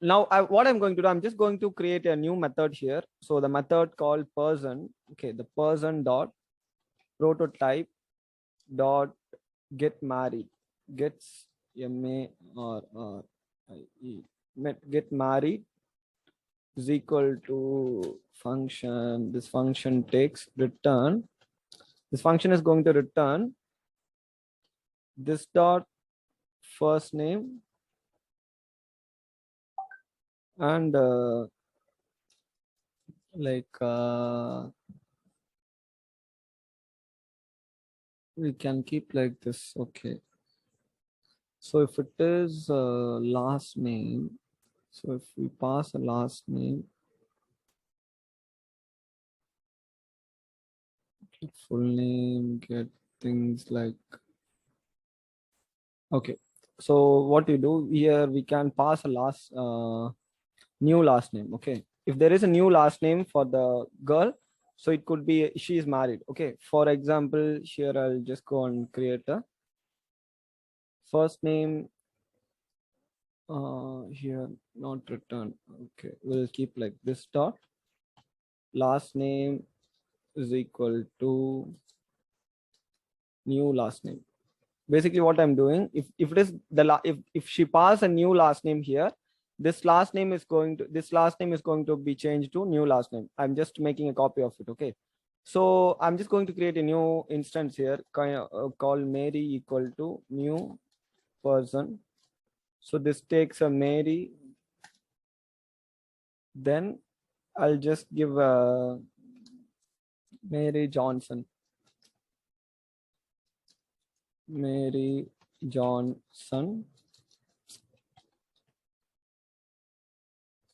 now what I'm going to do, I'm just going to create a new method here. So the method called person, okay, the person dot prototype dot get married, gets M-A-R-R-I-E, get married is equal to function. This function takes return. This function is going to return this dot first name and we can keep like this. Okay. So if it is last name, so if we pass a last name, full name, get things like, okay. So what you do here, we can pass a new last name. Okay. If there is a new last name for the girl, so it could be she is married. Okay. For example, here I'll just go and create a first name. Here not return. Okay, we'll keep like this dot last name is equal to new last name. Basically what I'm doing, if it is if she pass a new last name here, this last name is going to be changed to new last name. I'm just making a copy of it. Okay, so I'm just going to create a new instance here, called Mary equal to new person. So this takes a Mary, then I'll just give a Mary Johnson. Mary Johnson.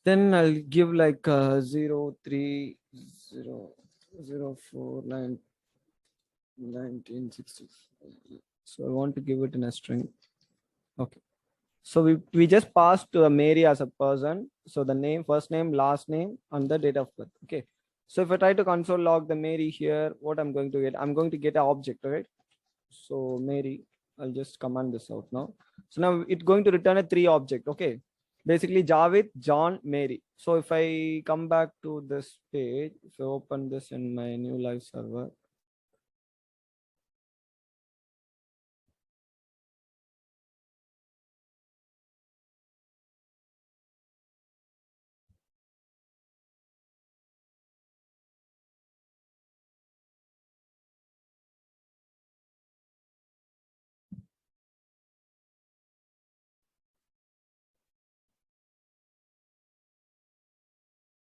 Then I'll give like 030041960. So I want to give it in a string. Okay. So we just passed to Mary as a person. So the name, first name, last name, and the date of birth. Okay. So if I try to console log the Mary here, what I'm going to get? I'm going to get an object, right? So Mary, I'll just command this out now. So now it's going to return a 3 object. Okay. Basically Javed, John, Mary. So if I come back to this page, if I open this in my new live server,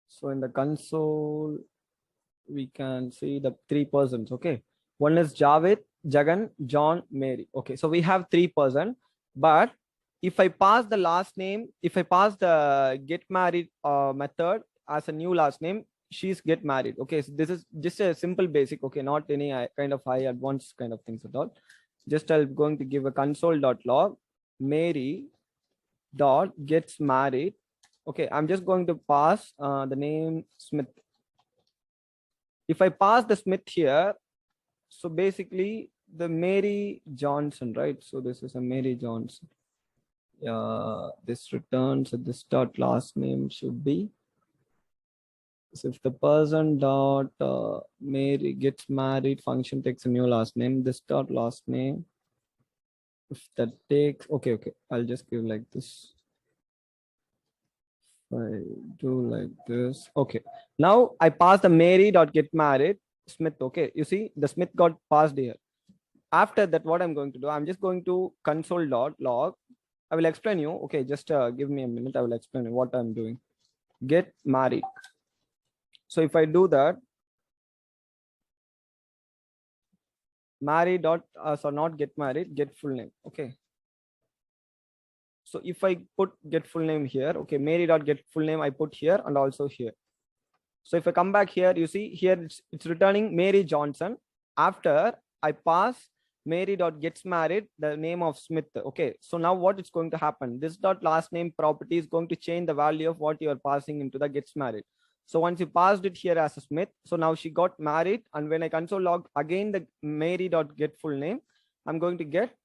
so in the console, we can see the 3 persons. Okay. One is Javed, Jagan, John, Mary. Okay. So we have 3 person, but if I pass the last name, if I pass the get married method as a new last name, she's get married. Okay. So this is just a simple basic. Okay. Not any kind of high advanced kind of things at all. Just I'm going to give a console.log Mary dot gets married. Okay. I'm just going to pass the name Smith. If I pass the Smith here, so basically the Mary Johnson, right? So this is a Mary Johnson. This returns this dot last name should be. So if the person dot Mary gets married, function takes a new last name. This dot last name, if that takes, okay, I'll just give like this. I do like this. Okay. Now I pass the Mary dot get married Smith. Okay. You see the Smith got passed here. After that, what I'm going to do, I'm just going to console.log. I will explain you. Okay. Just give me a minute. I will explain you what I'm doing. Get married. So if I do that, marry dot, so not get married, get full name. Okay. So if I put get full name here, okay, Mary dot get full name, I put here and also here. So if I come back here, you see here it's returning Mary Johnson. After I pass Mary dot gets married, the name of Smith. Okay. So now what is going to happen? This dot last name property is going to change the value of what you are passing into the gets married. So once you passed it here as a Smith, so now she got married. And when I console log again the Mary dot get full name, I'm going to get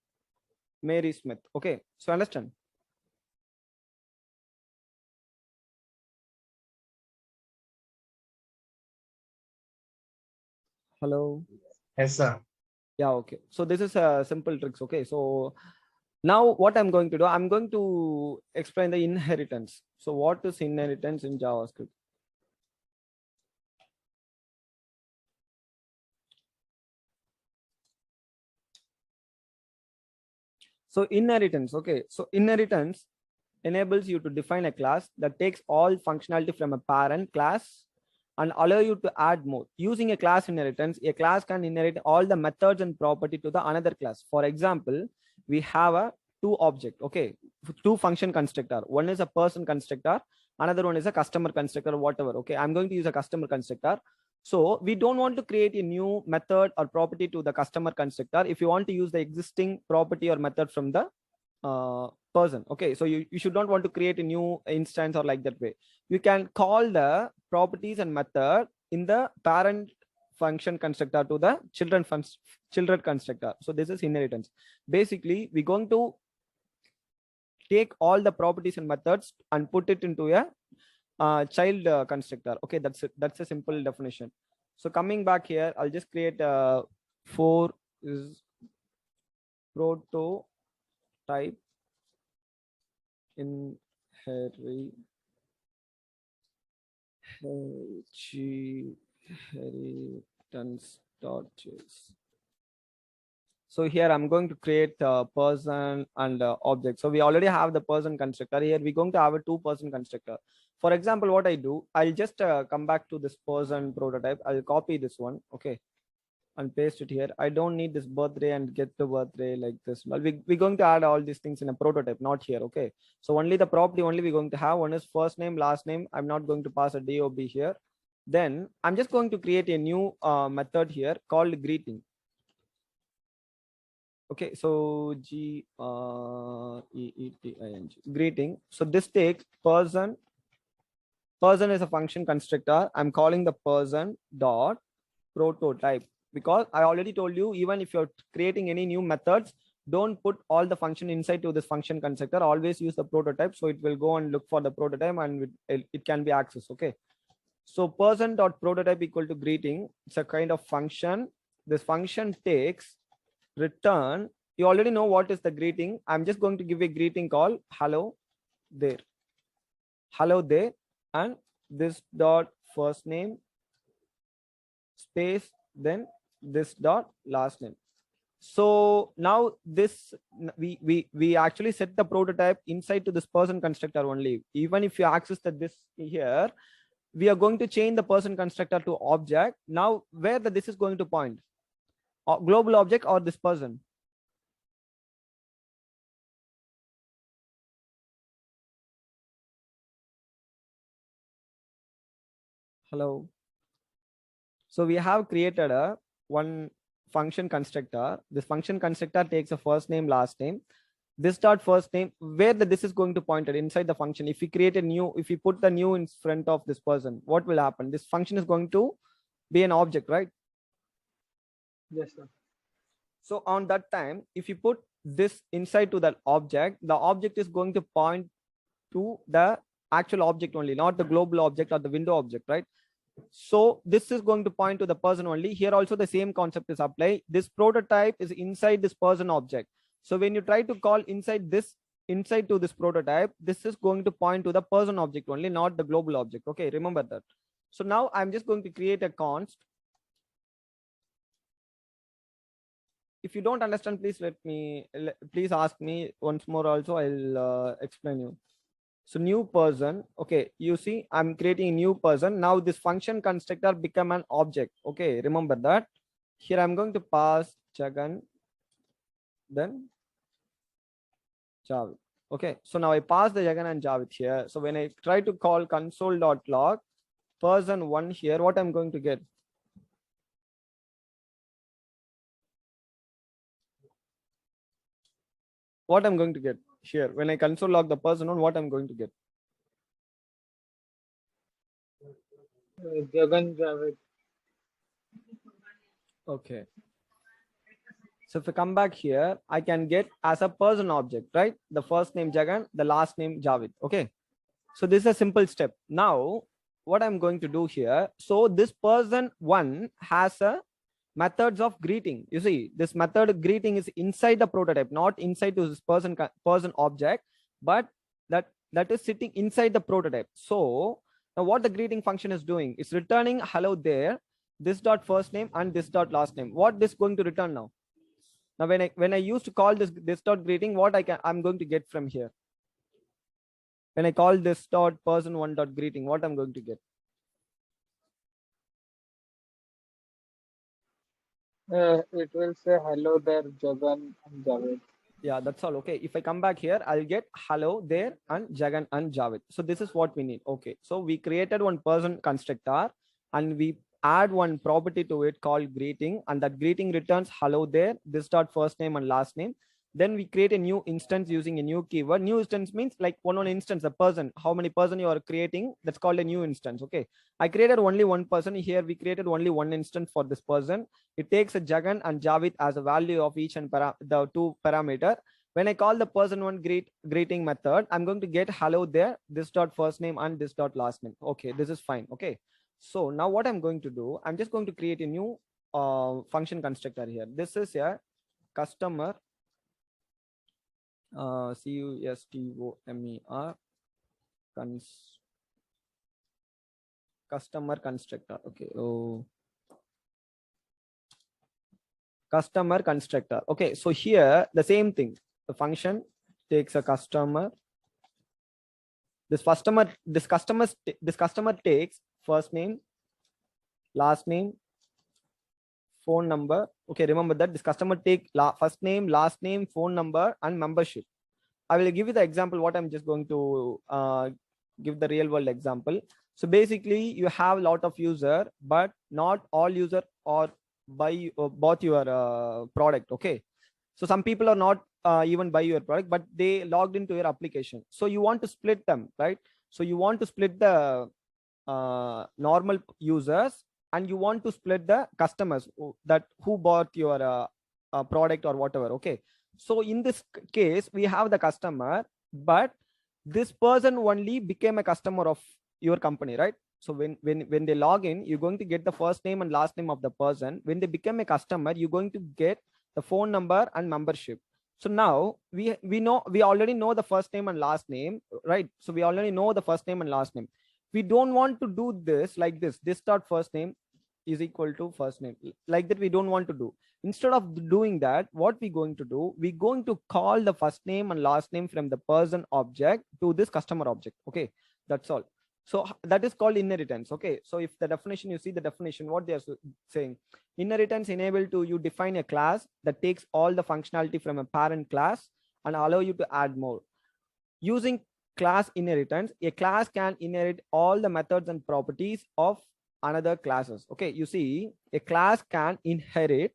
Mary Smith. Okay. So understand? Hello. Yes, sir. Yeah, okay. So this is a simple tricks. Okay. So now what I'm going to do, I'm going to explain the inheritance. So what is inheritance in JavaScript? So inheritance, okay. So inheritance enables you to define a class that takes all functionality from a parent class and allow you to add more. Using a class inheritance, a class can inherit all the methods and property to the another class. For example, we have a two object, okay, two function constructor. One is a person constructor, another one is a customer constructor, whatever. Okay, I'm going to use a customer constructor. So we don't want to create a new method or property to the customer constructor. If you want to use the existing property or method from the person, okay, so you should not want to create a new instance or like that way. You can call the properties and method in the parent function constructor to the children constructor. So this is inheritance. Basically, we're going to take all the properties and methods and put it into a child constructor. Okay, that's it. That's a simple definition. So coming back here, I'll just create a four is prototype inheritance inheritance.js. So here I'm going to create a person and object. So we already have the person constructor. Here we're going to have a two-person constructor. For example, what I do, I'll just come back to this person prototype. I'll copy this one, okay, and paste it here. I don't need this birthday and get the birthday like this. Well, we're going to add all these things in a prototype, not here, okay. So only the property only we're going to have. One is first name, last name. I'm not going to pass a DOB here. Then I'm just going to create a new method here called greeting. Okay, so greeting, greeting. So this takes person. Person is a function constructor. I'm calling the person dot prototype because I already told you, even if you're creating any new methods, don't put all the function inside to this function constructor. Always use the prototype, so it will go and look for the prototype and it can be accessed. Okay, so person dot prototype equal to greeting. It's a kind of function. This function takes return. You already know what is the greeting. I'm just going to give a greeting call hello there, hello there, and this dot first name space, then this dot last name. So now this we actually set the prototype inside to this person constructor only. Even if you access that this here, we are going to change the person constructor to object. Now where this is going to point, global object or this person? Hello. So we have created a one function constructor. This function constructor takes a first name, last name. This dot first name, where this is going to point at inside the function. If we create a new, if we put the new in front of this person, what will happen? This function is going to be an object, right? Yes, sir. So on that time, if you put this inside to that object, the object is going to point to the actual object only, not the global object or the window object, right? So this is going to point to the person only. Here also the same concept is applied. This prototype is inside this person object. So when you try to call inside to this prototype, this is going to point to the person object only, not the global object. Okay, remember that. So now I'm just going to create a const. If you don't understand, please ask me once more also. I'll explain you. So new person, okay, you see I'm creating a new person. Now this function constructor become an object. Okay, remember that. Here I'm going to pass Jagan, then Javed. Okay, so now I pass the Jagan and Javed here. So when I try to call console.log person one here, what I'm going to get? What I'm going to get here when I console log the person on, what I'm going to get? Jagan Javed. Okay. So if I come back here, I can get as a person object, right? The first name Jagan, the last name Javed. Okay. So this is a simple step. Now, what I'm going to do here. So this person one has a methods of greeting. You see, this method greeting is inside the prototype, not inside to this person object, but that is sitting inside the prototype. So now what the greeting function is doing, it's returning hello there, this dot first name and this dot last name. What this going to return now? Now when I used to call this dot greeting, what I'm going to get from here? When I call this dot person one dot greeting, what I'm going to get? It will say hello there, Jagan and Javed. Yeah, that's all. Okay, if I come back here, I'll get hello there and Jagan and Javed. So this is what we need. Okay, so we created one person constructor and we add one property to it called greeting, and that greeting returns hello there, this dot first name and last name. Then we create a new instance using a new keyword. New instance means like one instance, a person, how many person you are creating, that's called a new instance. Okay, I created only one person here. We created only one instance for this person. It takes a Jagan and Javed as a value of each and the two parameter. When I call the person one greeting method, I'm going to get hello there, this dot first name and this dot last name. Okay, this is fine. Okay, so now what I'm going to do, I'm just going to create a new function constructor here. This is a customer customer customer constructor. Okay, oh, customer constructor. Okay, so here the same thing, the function takes a customer, this customer takes first name, last name, phone number. Okay, remember that this customer take first name, last name, phone number and membership. I will give you the example what I'm just going to give the real world example. So basically you have a lot of user, but not all user or bought your product. Okay, so some people are not even buy your product, but they logged into your application. So you want to split them, right? So you want to split the normal users and you want to split the customers who bought your product or whatever. Okay, so in this case we have the customer, but this person only became a customer of your company, right? So when they log in, you're going to get the first name and last name of the person. When they become a customer, you're going to get the phone number and membership. So now we already know the first name and last name, right? So we already know the first name and last name. We don't want to do this like this dot first name is equal to first name, like that we don't want to do. Instead of doing that, what we're going to do, we're going to call the first name and last name from the person object to this customer object. Okay, that's all. So that is called inheritance. Okay, so if the definition, you see the definition, what they are saying, inheritance enable to you define a class that takes all the functionality from a parent class and allow you to add more. Using class inheritance, a class can inherit all the methods and properties of another classes. Okay, you see, a class can inherit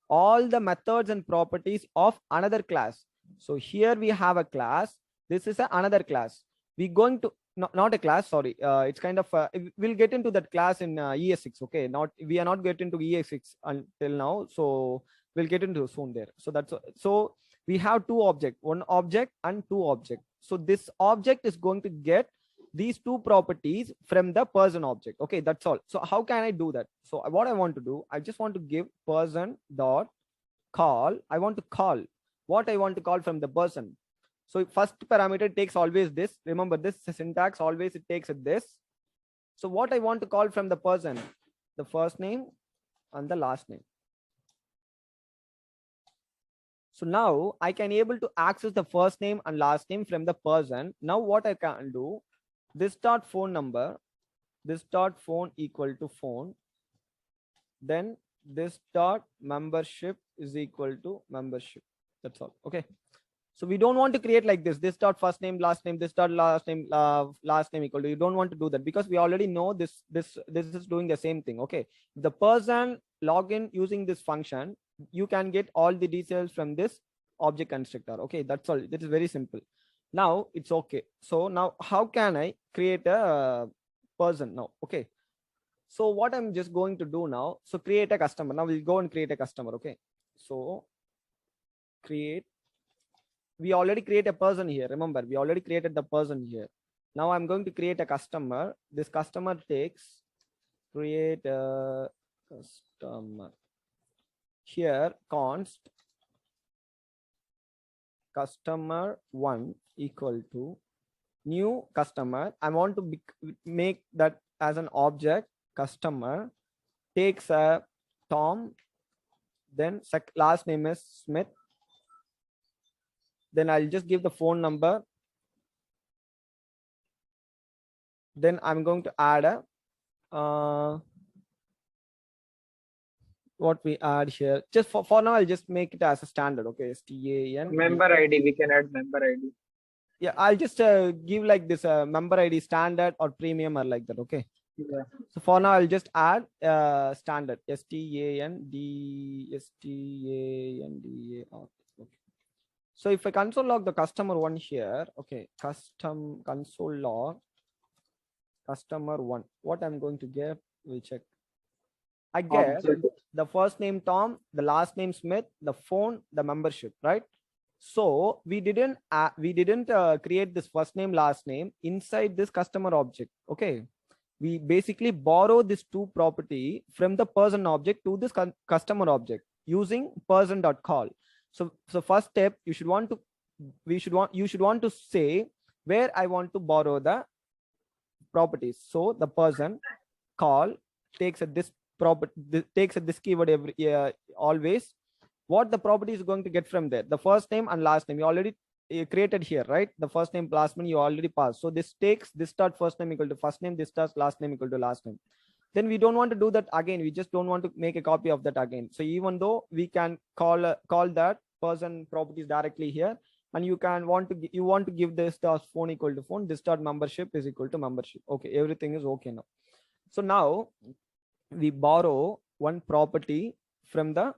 all the methods and properties of another class. So here we have a class, this is another class. We're going to not a class, sorry, it's kind of we'll get into that class in ES6. Okay, we are not getting to ES6 until now, so we'll get into soon there. So that's so we have two objects, one object and two objects. So this object is going to get these two properties from the person object. Okay, that's all. So how can I do that? So what I want to do, I just want to give person dot call. I want to call what I want to call from the person. So first parameter takes always this. Remember this syntax, always it takes this. So what I want to call from the person, the first name and the last name. So now I can able to access the first name and last name from the person. Now what I can do, this dot phone number, this dot phone equal to phone, then this dot membership is equal to membership. That's all. Okay, so we don't want to create like this dot first name last name, this dot last name equal to, you don't want to do that because we already know this is doing the same thing. Okay, if the person login using this function, you can get all the details from this object constructor. Okay, that's all. That is very simple. Now it's okay. So now how can I create a person now? Okay, so what I'm just going to do now, so create a customer. Now we'll go and create a customer. Okay, so we already create a person here. Remember, we already created the person here. Now I'm going to create a customer. This customer takes create a customer. here const customer1 equal to new customer. I want to make that as an object. Customer takes a Tom, then last name is Smith. Then I'll just give the phone number. Then I'm going to add a what we add here. Just for now, I'll just make it as a standard. Okay, STAN. Member ID. We can add member ID. Yeah, I'll just give like this member ID standard or premium or like that. Okay. Yeah. So for now, I'll just add standard STAN. Okay. So if I console log the customer one here, okay, custom console log customer one. What I'm going to get, we'll check. I get the first name Tom, the last name Smith, the phone, the membership, right? So we didn't create this first name, last name inside this customer object. Okay, we basically borrow this two property from the person object to this customer object using person.call. So first step, you should want to say where I want to borrow the properties. So the person call takes a this property, takes a this keyword every always. What the property is going to get from there, the first name and last name you already created here, right? The first name, last name you already passed. So this takes this start first name equal to first name, this starts last name equal to last name. Then we don't want to do that again. We just don't want to make a copy of that again. So even though we can call that person properties directly here, and you want to give this dot phone equal to phone, this dot membership is equal to membership. Okay, everything is okay now. So now we borrow one property from the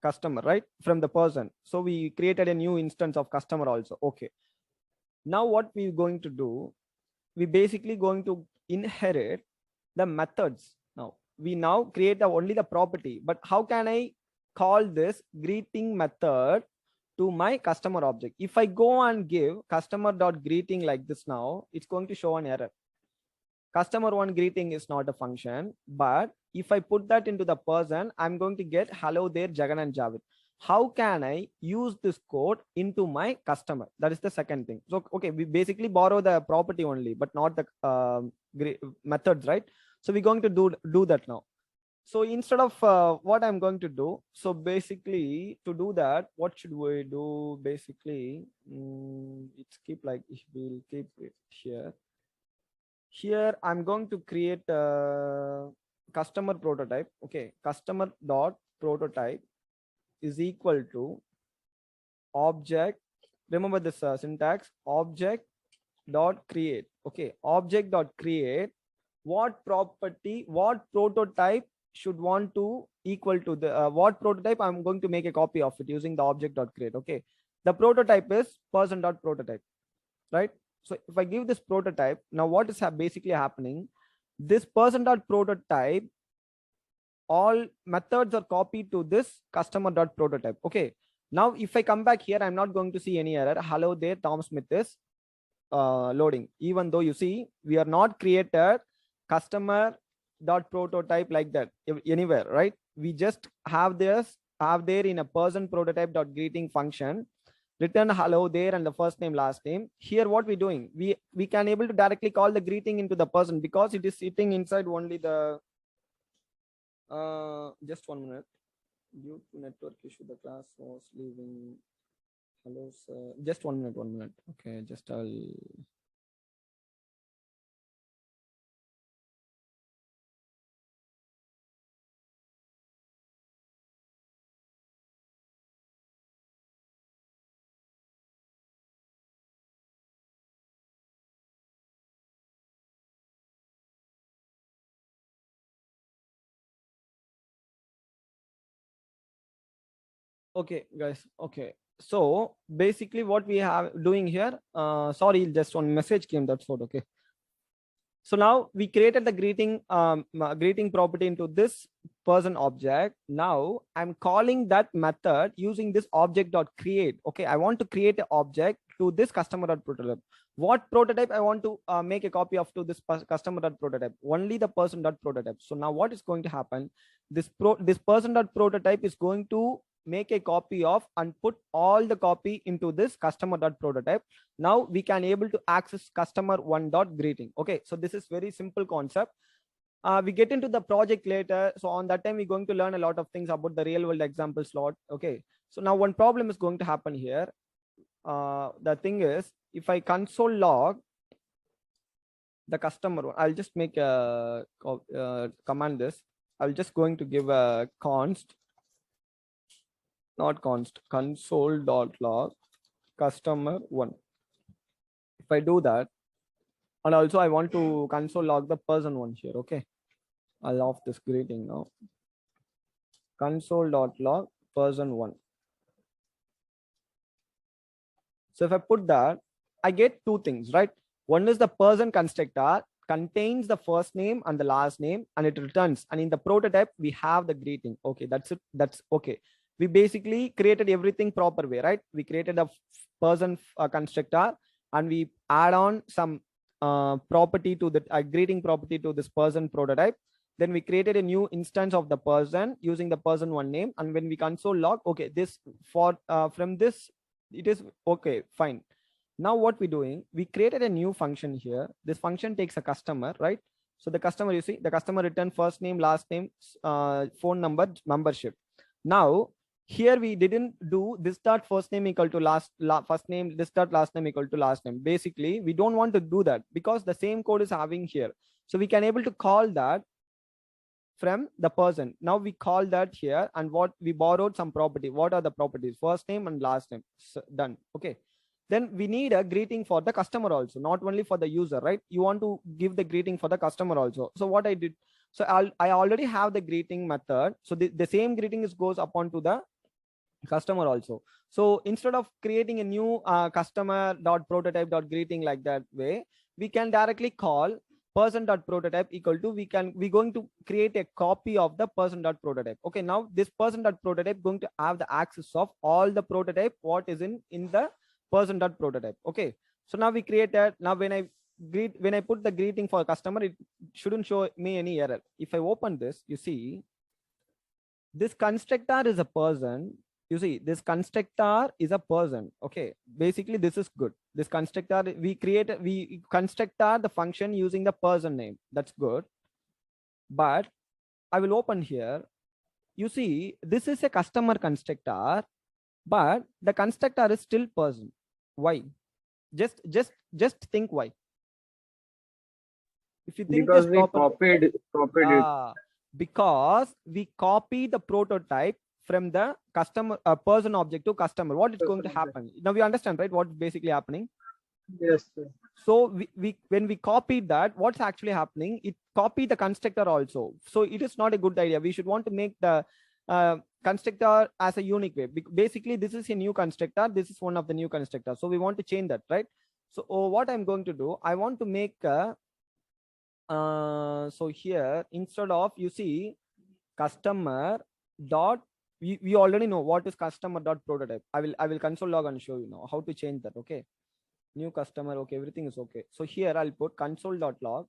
customer, right? From the person. So we created a new instance of customer also. Okay. Now what we're going to do, we basically going to inherit the methods. Now we create only the property, but how can I call this greeting method to my customer object? If I go and give customer.greeting like this, now it's going to show an error. Customer one greeting is not a function, but if I put that into the person, I'm going to get hello there, Jagan and Javed. How can I use this code into my customer? That is the second thing. So, okay, we basically borrow the property only, but not the methods, right? So we're going to do that now. So instead of what I'm going to do, so basically to do that, what should we do? Basically, it's keep like, we'll keep it here. Here, I'm going to create a customer prototype. Okay, customer dot prototype is equal to object. Remember this syntax, object dot create. Okay, object dot create. What property, what prototype should want to equal to the what prototype I'm going to make a copy of it using the object dot create. Okay, the prototype is person dot prototype, right? So if I give this prototype, now what is basically happening, this person dot prototype, all methods are copied to this customer dot prototype. Okay, now if I come back here, I'm not going to see any error. Hello there, Tom Smith is loading. Even though you see, we are not created customer dot prototype like that anywhere, right? We just have there in a person prototype dot greeting function, return hello there and the first name, last name. Here what we're doing, we can able to directly call the greeting into the person because it is sitting inside only the just 1 minute. Due to network issue, the class was leaving. Hello sir, just 1 minute. Okay, just I'll okay guys. Okay, so basically what we have doing here, sorry, just one message came, that's what. Okay, so now we created the greeting property into this person object. Now I'm calling that method using this object dot create. Okay, I want to create an object to this customer.prototype. What prototype I want to make a copy of to this customer.prototype? Only the person.prototype. So now what is going to happen? This person.prototype is going to make a copy of and put all the copy into this customer.prototype. Now we can able to access customer1.greeting. Okay, so this is very simple concept. We get into the project later, so on that time we're going to learn a lot of things about the real world example slot. Okay, so now one problem is going to happen here. The thing is, if I console log the customer one, I'll just make a command this. I'll just going to give a const, not const, console.log customer one. If I do that, and also I want to console log the person one here. Okay, I'll off this greeting now. Console.log person one. So if I put that, I get two things, right? One is the person constructor contains the first name and the last name, and it returns. And in the prototype, we have the greeting. Okay, that's it. That's okay. We basically created everything proper way, right? We created a person constructor, and we add on some property to the greeting property to this person prototype. Then we created a new instance of the person using the person one name. And when we console log, okay, this for from this, it is okay, fine. Now what we're doing, we created a new function here. This function takes a customer, right? So the customer, you see, the customer return first name, last name, phone number, membership. Now here we didn't do this dot first name equal to first name, this dot last name equal to last name. Basically, we don't want to do that because the same code is having here. So we can able to call that from the person. Now we call that here, and what we borrowed some property. What are the properties? First name and last name. So, done. Okay. Then we need a greeting for the customer also, not only for the user, right? You want to give the greeting for the customer also. So what I did, so I already have the greeting method. So the same greeting goes upon to the customer also. So instead of creating a new customer.prototype.greeting like that way, we can directly call person.prototype equal to, we're going to create a copy of the person.prototype. Okay, now this person.prototype going to have the access of all the prototype what is in the person.prototype. Okay, so now we create that. Now when I put the greeting for a customer, it shouldn't show me any error. If I open this, you see this constructor is a person. You see this constructor is a person. Okay, basically this is good. This constructor, we constructor the function using the person name. That's good. But I will open here. You see this is a customer constructor, but the constructor is still person. Why? Just think why. If you think Because this we proper, copied it. because we copy the prototype from the customer person object to customer. What is going to happen? Now we understand, right? What's basically happening? Yes, sir. So we when we copied that, what's actually happening? It copied the constructor also. So it is not a good idea. We should want to make the constructor as a unique way. Basically, this is a new constructor. This is one of the new constructors. So we want to change that, right? So what I'm going to do, I want to make a so here instead of, you see, customer dot, we already know what is customer dot prototype. I will console log and show you now how to change that. Okay, new customer. Okay, everything is okay. So here I'll put console dot log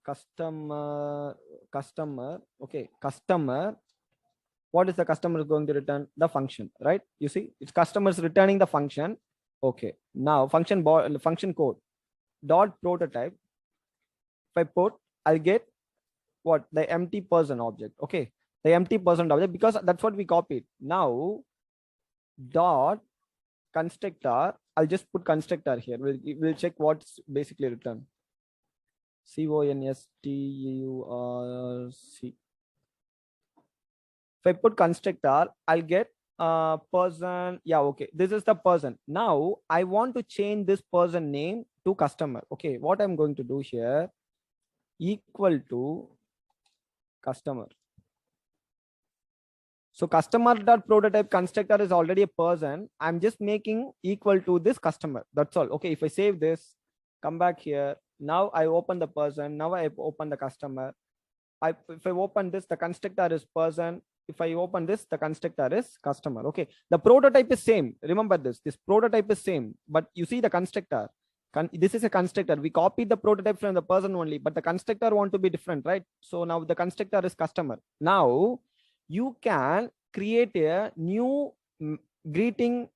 customer. Okay, customer. What is the customer is going to return? The function, right? You see, it's customers returning the function. Okay, now function code dot prototype. If I put, I'll get what? The empty person object. Okay, the empty person object, because that's what we copied. Now dot constructor, I'll just put constructor here. We'll check what's basically returned. CONSTURC. If I put constructor, I'll get person. Yeah, okay, this is the person. Now I want to change this person name to customer. Okay, what I'm going to do here, equal to customer. So customer.prototype constructor is already a person. I'm just making equal to this customer. That's all. Okay, if I save this, come back here. Now I open the person. Now I open the customer. If I open this, the constructor is person. if I open this, the constructor is customer. Okay, the prototype is same. Remember this prototype is same, but you see the constructor. This is a constructor. We copied the prototype from the person only, but the constructor want to be different, right? So now the constructor is customer. Now you can create a new greeting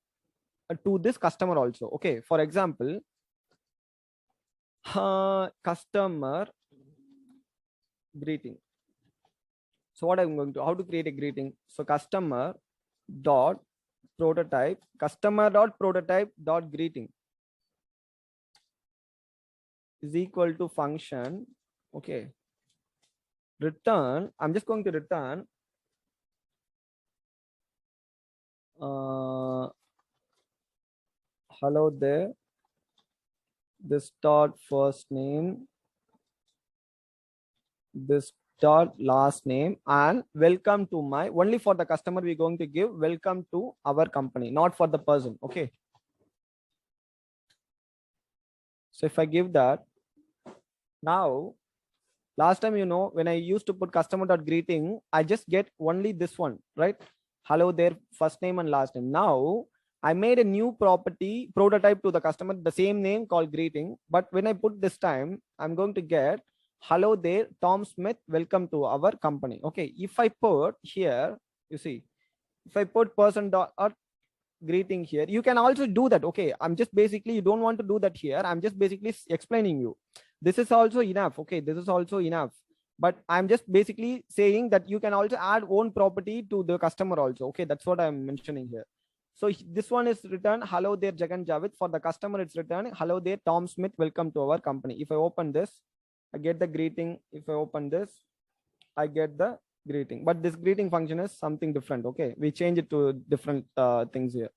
to this customer also. Okay, for example, customer greeting. So what I'm going to, how to create a greeting? So customer dot prototype, customer dot prototype dot greeting is equal to function. Okay, return. I'm just going to return hello there, this dot first name, this dot last name, and welcome to my, only for the customer we're going to give welcome to our company, not for the person. Okay, so if I give that, now last time, you know, when I used to put customer dot greeting, I just get only this one, right? Hello there, first name and last name. Now I made a new property prototype to the customer, the same name called greeting. But when I put this time, I'm going to get hello there, Tom Smith, welcome to our company. Okay, if I put here, you see, if I put person dot greeting here, you can also do that. Okay, I'm just basically, you don't want to do that here. I'm just basically explaining you. This is also enough. Okay, this is also enough. But I'm just basically saying that you can also add own property to the customer also. Okay, that's what I'm mentioning here. So this one is written hello there Jagan Javed. For the customer, it's written hello there Tom Smith, welcome to our company. If I open this, I get the greeting. If I open this, I get the greeting. But this greeting function is something different. Okay, we change it to different things here.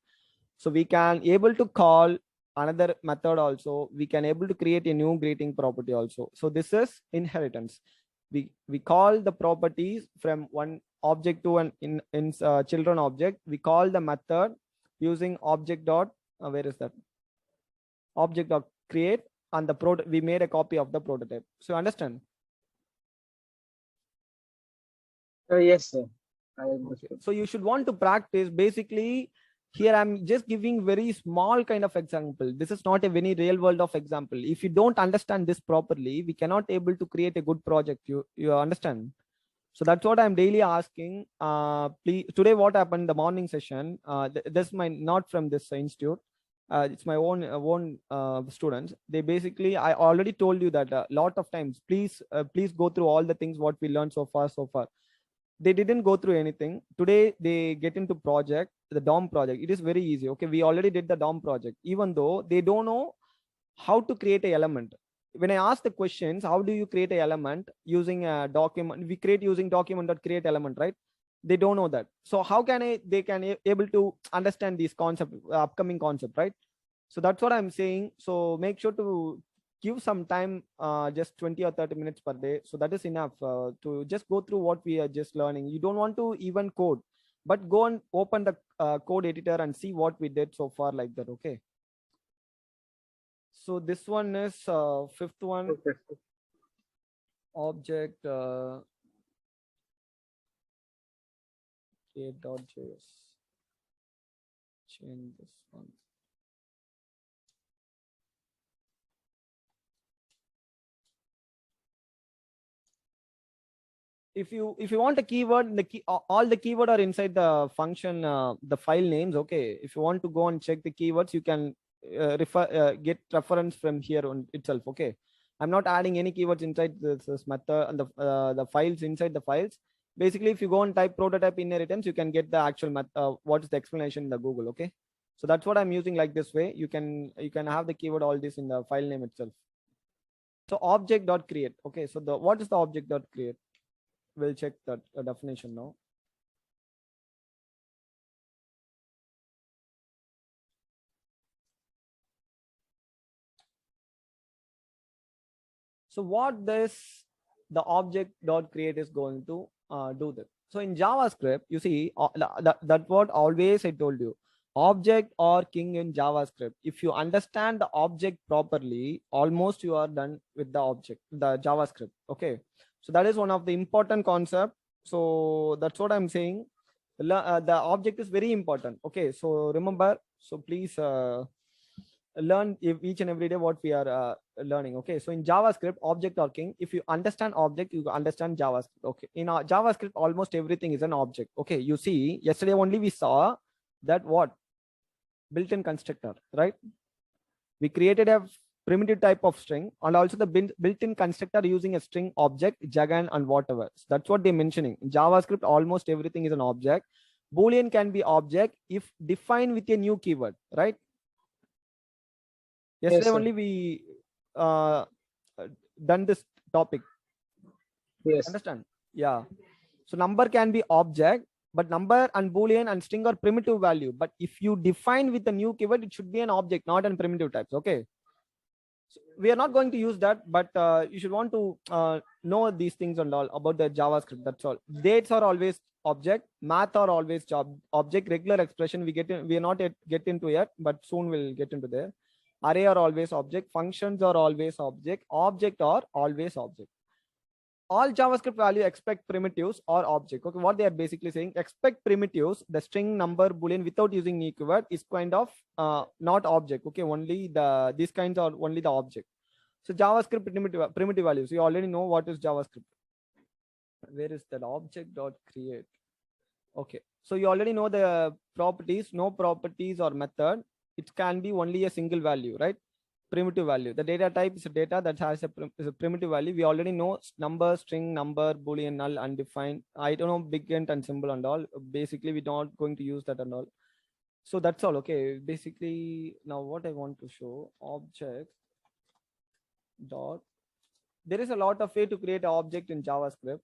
So we can able to call another method also. We can able to create a new greeting property also. So this is inheritance. We call the properties from one object to an in children object. We call the method using object dot where is that object dot create, and the we made a copy of the prototype. So you understand? Yes, sir. I understood. So you should want to practice. Basically, here I'm just giving very small kind of example. This is not a very real world of example. If you don't understand this properly, we cannot able to create a good project. You understand? So that's what I'm daily asking. Please, today what happened in the morning session, this my not from this institute. It's my own students. They basically, I already told you that a lot of times, please go through all the things what we learned so far. They didn't go through anything. Today they get into project, the DOM project. It is very easy. Okay, we already did the DOM project, even though they don't know how to create a element. When I ask the questions, how do you create a element using a document? We create using document.create element, right? They don't know that. So how can they can able to understand this concept, upcoming concept, right? So that's what I'm saying. So make sure to give some time, just 20 or 30 minutes per day. So that is enough to just go through what we are just learning. You don't want to even code, but go and open the code editor and see what we did so far, like that. Okay. So this one is fifth one. Okay. Object create.js. Change this one. If you want a keyword, all the keyword are inside the function, the file names. Okay, if you want to go and check the keywords, you can get reference from here on itself. Okay, I'm not adding any keywords inside this method and the files inside the files. Basically, if you go and type prototype inheritance, you can get the actual what is the explanation in the Google. Okay, so that's what I'm using like this way. You can have the keyword all this in the file name itself. So object.create. Okay, so what is the object.create? We'll check that definition now. So what the object dot create is going to do that. So in JavaScript, you see that what always I told you, object or king in JavaScript. If you understand the object properly, almost you are done with the object, the JavaScript. Okay, so that is one of the important concept. So that's what I'm saying. The object is very important. Okay, so remember, so please learn each and every day what we are learning. Okay, so in JavaScript, object are king. If you understand object, you understand JavaScript. Okay, in our JavaScript, almost everything is an object. Okay, you see, yesterday only we saw that what built-in constructor, right? We created a primitive type of string and also the built-in constructor using a string object, jagan, and whatever. So that's what they're mentioning. In JavaScript, almost everything is an object. Boolean can be object if defined with a new keyword, right? Yes, Yesterday sir. only we uh, done this topic. Yes. Understand? Yeah. So number can be object, but number and boolean and string are primitive value. But if you define with a new keyword, it should be an object, not an primitive types. Okay. So we are not going to use that, but you should want to know these things and all about the JavaScript. That's all. Dates are always object. Math are always object. Regular expression we get in, we are not yet get into yet, but soon we'll get into there. Array are always object. Functions are always object. Object are always object. All JavaScript value expect primitives or object. Okay, what they are basically saying, expect primitives, the string, number, boolean without using new keyword is kind of not object. Okay, only the these kinds are only the object. So JavaScript primitive values. You already know what is JavaScript. Where is that object dot create? Okay, so you already know the properties. No properties or method. It can be only a single value, right? Primitive value. The data type is a data that has is a primitive value. We already know number, string, number, boolean, null, undefined. I don't know big int and symbol and all. Basically, we're not going to use that and all. So that's all. Okay. Basically, now what I want to show, object dot. There is a lot of way to create an object in JavaScript.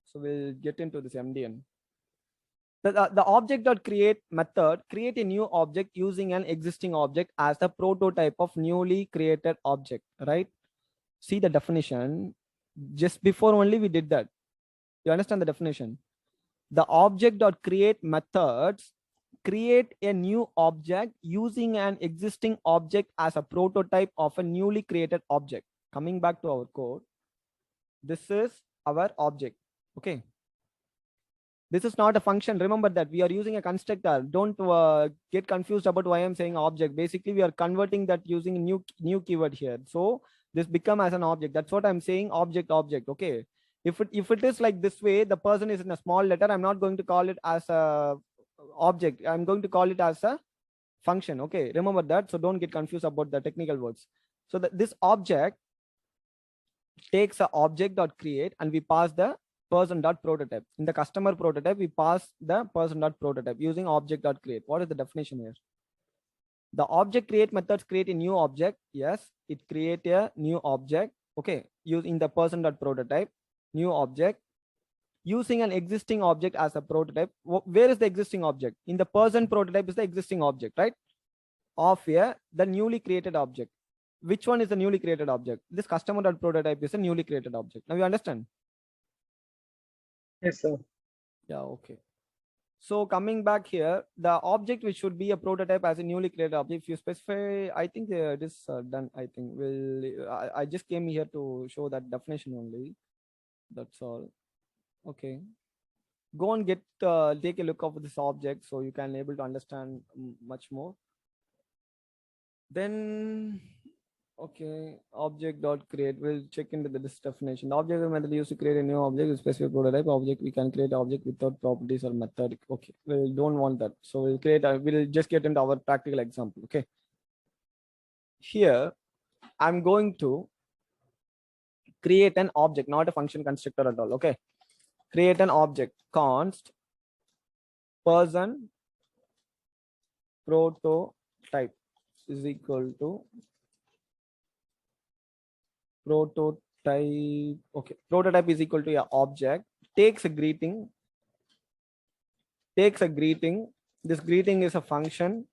So we'll get into this MDN. The object.create method create a new object using an existing object as the prototype of newly created object, right? See the definition. Just before only we did that. You understand the definition? The object.create methods create a new object using an existing object as a prototype of a newly created object. Coming back to our code, this is our object. Okay. This is not a function. Remember that we are using a constructor. Don't get confused about why I'm saying object. Basically, we are converting that using a new keyword here. So this become as an object. That's what I'm saying. Object. Okay. If it is like this way, the person is in a small letter. I'm not going to call it as a object. I'm going to call it as a function. Okay. Remember that. So don't get confused about the technical words. So this object takes a object.create and we pass the person.prototype. In the customer prototype, we pass the person.prototype using object.create. What is the definition here? The object create methods create a new object. Yes, it create a new object. Okay, using the person.prototype, new object, using an existing object as a prototype. Where is the existing object? In the person prototype is the existing object, right? Of here, the newly created object. Which one is the newly created object? This customer.prototype is a newly created object. Now you understand? Yes, sir. Yeah, okay. So coming back here, the object which should be a prototype as a newly created object, if you specify, I think it is done. I think I just came here to show that definition only. That's all. Okay. Go and take a look of this object so you can able to understand much more. Then okay, object dot create. We'll check into this definition. The object method used to create a new object with specific prototype object. We can create an object without properties or method. Okay, we don't want that. So we'll just get into our practical example. Okay. Here, I'm going to create an object, not a function constructor at all. Okay. Create an object const person prototype is equal to prototype. Okay, prototype is equal to your object takes a greeting. This greeting is a function.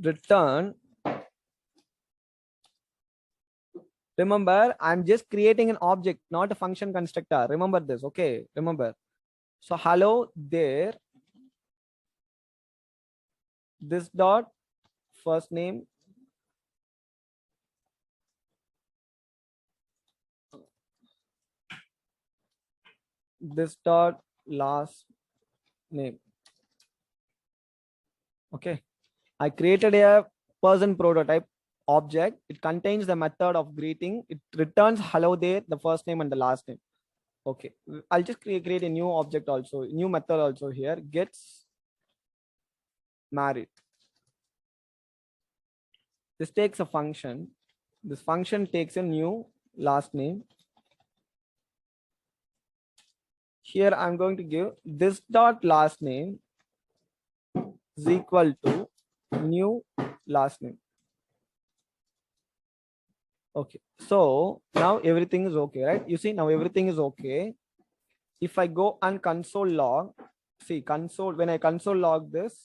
Return. Remember, I'm just creating an object, not a function constructor. Remember this. Okay, remember. So hello there. This dot first name. this dot last name. Okay, I created a person prototype object. It contains the method of greeting. It returns hello there, the first name and the last name. Okay, I'll just create a new object also, new method also here, gets married. This takes a function. This function takes a new last name. Here I'm going to give this dot last name is equal to new last name. Okay, so now everything is okay, right? You see, now everything is okay. If I go and console log, see console, when I console log this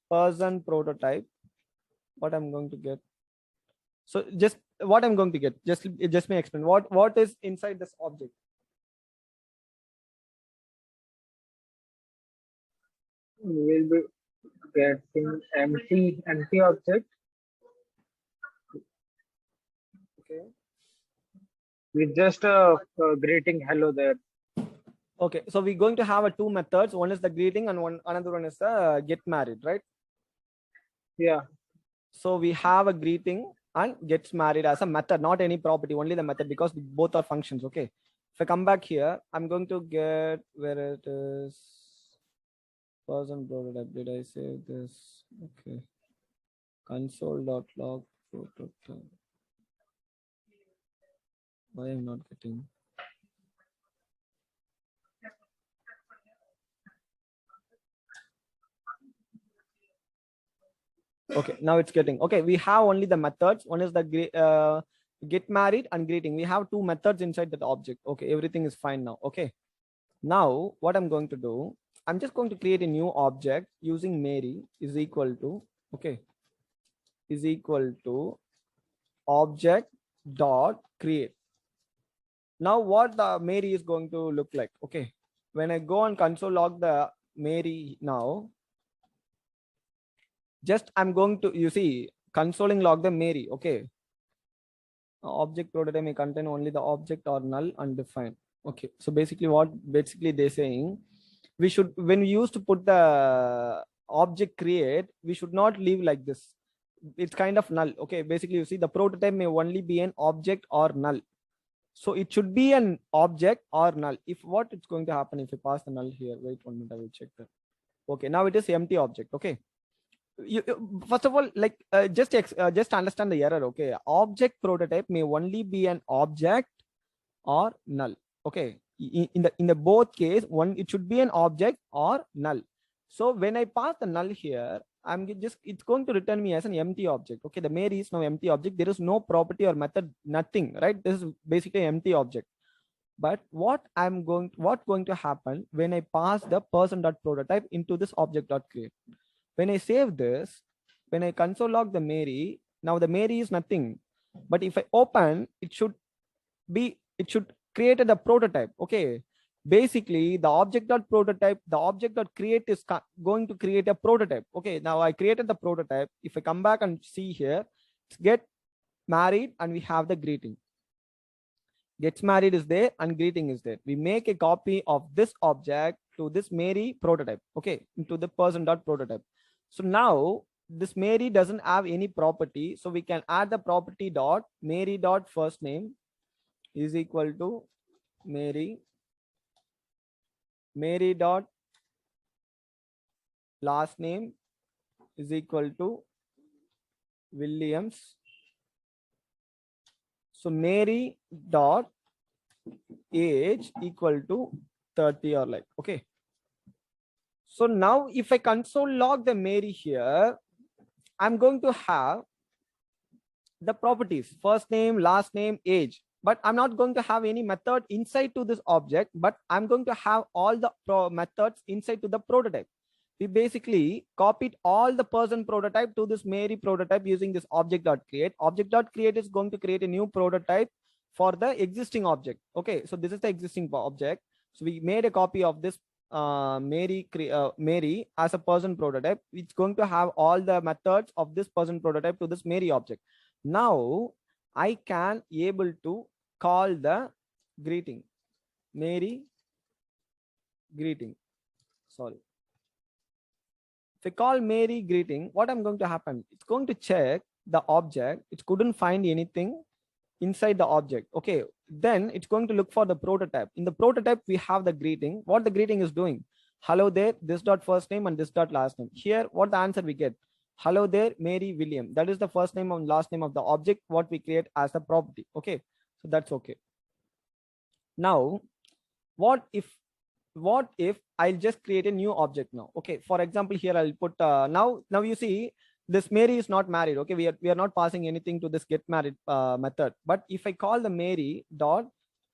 person prototype, what I'm going to get. So just what I'm going to get, just may explain what is inside this object. We'll be getting empty object Okay. with just a greeting hello there. Okay, so we're going to have a two methods. One is the greeting and another one is the get married, right? Yeah. So we have a greeting and gets married as a method, not any property, only the method, because both are functions. Okay. If I come back here, I'm going to get where it is person prototype. Did I save this? Okay. Console.log prototype. Why I'm not getting? Okay, now it's getting. Okay, we have only the methods. One is the get married and greeting. We have two methods inside that object. Okay, everything is fine now. Okay, now what I'm going to do, I'm just going to create a new object using Mary is equal to, okay, is equal to object dot create. Now what the Mary is going to look like? Okay, when I go and console log the Mary now, just I'm going to, you see, consoling log the Mary. Okay, object prototype may contain only the object or null undefined. Okay, so basically they're saying, we should, when we used to put the object create, we should not leave like this. It's kind of null. Okay, basically you see the prototype may only be an object or null. So it should be an object or null. If what it's going to happen if you pass the null here, wait 1 minute, I will check that. Okay, now it is empty object. Okay, first of all, like just understand the error. Okay, object prototype may only be an object or null. Okay, in the both case, one, it should be an object or null. So when I pass the null here, it's going to return me as an empty object. Okay, the Mary is now empty object. There is no property or method, nothing, right? This is basically an empty object. But what's going to happen when I pass the person.prototype into this object.create? When I save this, when I console log the Mary, now the Mary is nothing. But if I open, it should create the prototype. Okay, basically the object.prototype, the object.create is going to create a prototype. Okay, now I created the prototype. If I come back and see here, it's get married and we have the greeting. Gets married is there and greeting is there. We make a copy of this object to this Mary prototype. Okay, into the person.prototype. So now this Mary doesn't have any property. So we can add the property dot Mary dot first name is equal to Mary dot last name is equal to Williams. So Mary dot age equal to 30 or like. Okay, so now if I console log the Mary here, I'm going to have the properties, first name, last name, age, but I'm not going to have any method inside to this object, but I'm going to have all the methods inside to the prototype. We basically copied all the person prototype to this Mary prototype using this object.create. Object.create is going to create a new prototype for the existing object. Okay, so this is the existing object. So we made a copy of this Mary as a person prototype. It's going to have all the methods of this person prototype to this Mary object. Now I can able to call the greeting Mary greeting. Sorry. If I call Mary greeting, what I'm going to happen? It's going to check the object. It couldn't find anything inside the object. Okay. Then it's going to look for the prototype. In the prototype, we have the greeting. What the greeting is doing? Hello there, this dot first name and this dot last name. Here, what the answer we get? Hello there, Mary William. That is the first name and last name of the object, what we create as the property. Okay. So that's okay. Now, what if I'll just create a new object now? Okay, for example, here I'll put now you see this Mary is not married. Okay, we are not passing anything to this get married method. But if I call the Mary dot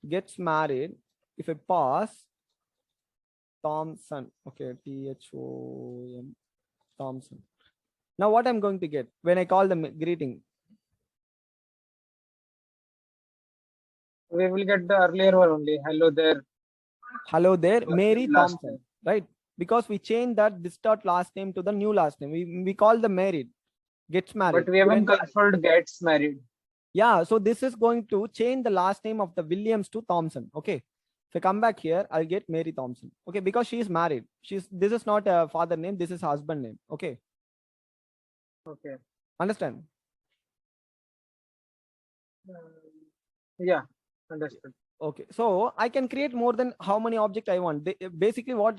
gets married, if I pass Thompson, okay, THOM Thompson. Now what I'm going to get when I call the greeting? We will get the earlier one only. Hello there. Hello there, First Mary name, last Thompson, name. right? Because we changed that this dot last name to the new last name. We call the married, gets married. But we haven't When confirmed gets married. yeah, so this is going to change the last name of the Williams to Thompson. Okay. If I come back here, I'll get Mary Thompson. Okay, because she is married. This is not a father name, this is husband name. Okay. Okay. Understand? Yeah, understood. Okay, so I can create more than how many object I want. Basically what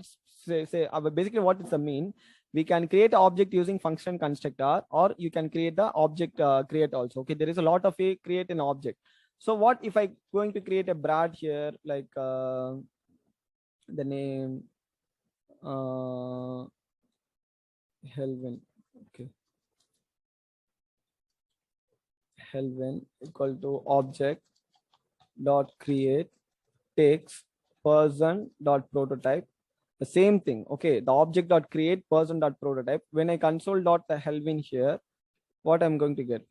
basically what is the mean, we can create an object using function constructor, or you can create the object create also. Okay, there is a lot of way create an object. So what if I going to create a Brad here, like the name Helvin. Okay, Helvin equal to object dot create text person dot prototype. The same thing. Okay, the object dot create person dot prototype. When I console dot the Helvin here, what I'm going to get?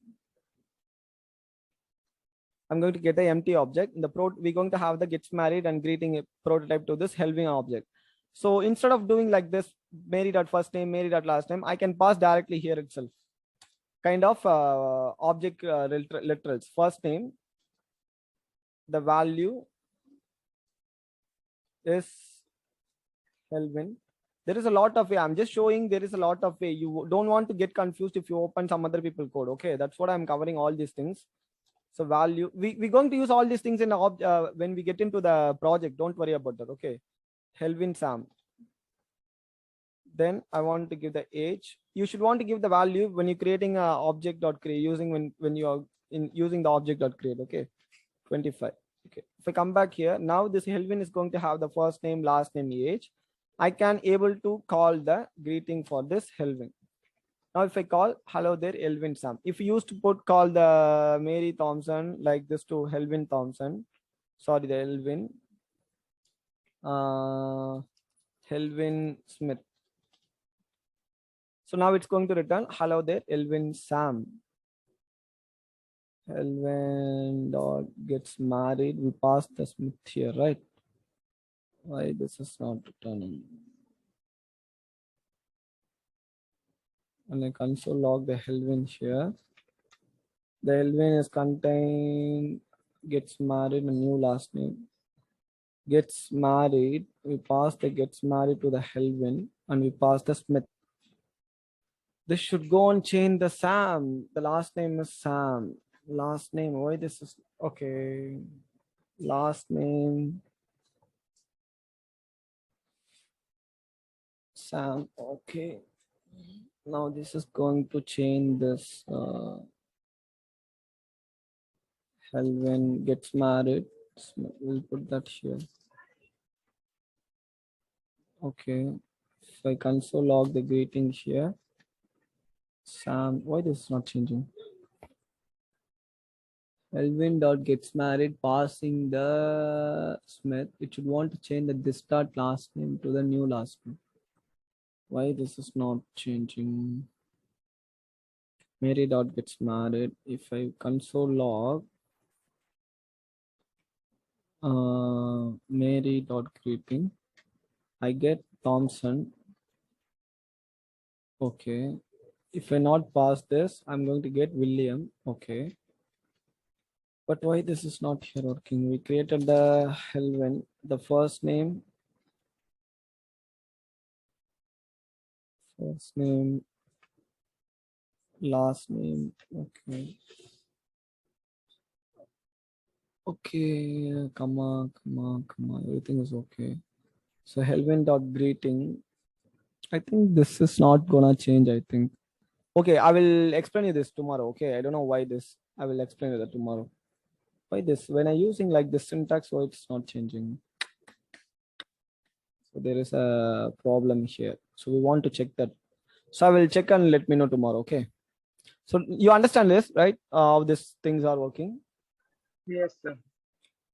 I'm going to get the empty object. In the we're going to have the gets married and greeting a prototype to this Helvin object. So instead of doing like this, Mary dot first name, Mary dot last name, I can pass directly here itself. Kind of object literals. First name, the value is Helvin. There is a lot of way. I'm just showing there is a lot of way. You don't want to get confused if you open some other people code. Okay, that's what I'm covering all these things. So value, we're going to use all these things in the when we get into the project. Don't worry about that. Okay, Helvin Sam. Then I want to give the age. You should want to give the value when you're creating a object dot create using when you are in using the object dot create. Okay, 25. Okay, if I come back here now, this Helvin is going to have the first name, last name, age. I can able to call the greeting for this Helvin. Now if I call hello there Elvin Sam, if you used to put call the Mary Thompson like this to Helvin Thompson, sorry, the Elvin Helvin Smith. So now it's going to return hello there Elvin Sam. Elvin dot gets married. We passed the Smith here, right? Why this is not returning? And I console log the Helvin here. The Helvin is contained gets married, a new last name. Gets married, we pass the gets married to the Helvin and we pass the Smith. This should go on chain the Sam. The last name is Sam. Last name, why this is okay. Last name Sam. Okay. Now this is going to chain this Helvin gets married. We'll put that here. Okay. If I console log the greeting here. Sam, why this is not changing? Elvin dot gets married, passing the Smith. It should want to change the this dot last name to the new last name. Why this is not changing? Mary dot gets married. If I console log Mary dot greeting, I get Thompson. Okay. If I not pass this, I'm going to get William. Okay. But why this is not here working? We created the Helvin, the first name First name, last name. Okay. Okay, comma, comma, comma. Everything is okay. So Helvin dot greeting. I think this is not gonna change. I think. Okay, I will explain you this tomorrow. Okay, I don't know why this. I will explain you that tomorrow. Why this? When I using like this syntax, so it's not changing. So there is a problem here. So we want to check that. So I will check and let me know tomorrow. Okay. So you understand this, right? How these things are working. Yes, sir.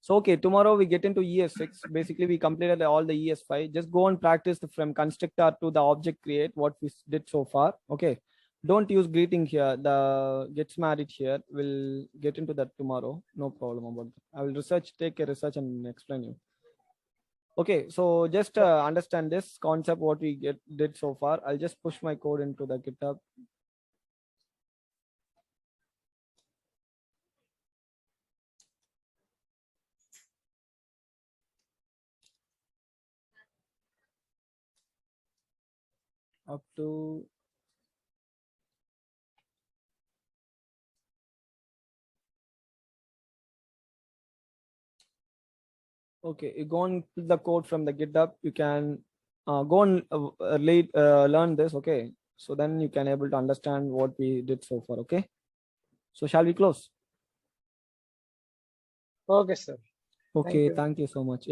So okay, tomorrow we get into ES6. Basically, we completed all the ES5. Just go and practice from constructor to the object create what we did so far. Okay. Don't use greeting here. The gets married here. We'll get into that tomorrow. No problem about that. I will take a research and explain you. Okay, so just understand this concept what we did so far. I'll just push my code into the GitHub. Up to okay, you go and pull the code from the GitHub. You can go and learn this. Okay, so then you can able to understand what we did so far. Okay, so shall we close? Okay, sir. Thank Okay, you. thank you so much.